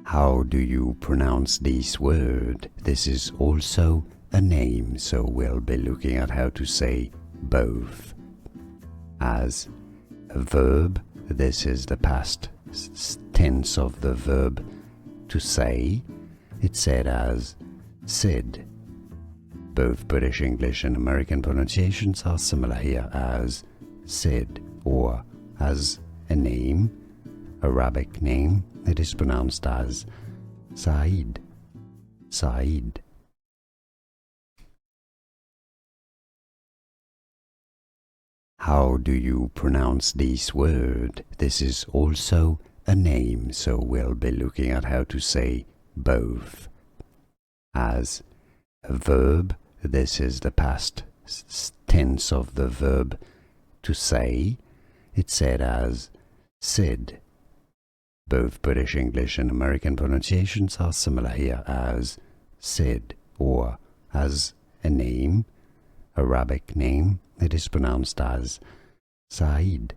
How do you pronounce this word? This is also a name, so we'll be looking at how to say both. As a verb, this is the past tense of the verb to say. It's said as said. Both British English and American pronunciations are similar here as said, or as a name, Arabic name, it is pronounced as Said. Said. How do you pronounce this word? This is also a name, so we'll be looking at how to say both. As a verb, this is the past tense of the verb to say. It's said as said. Both British English and American pronunciations are similar here as said, or as a name, Arabic name, it is pronounced as Said.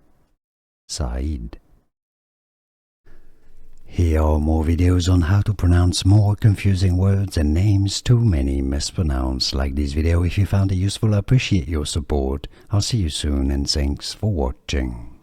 Said. Here are more videos on how to pronounce more confusing words and names too many mispronounced. Like this video if you found it useful. I appreciate your support. I'll see you soon and thanks for watching.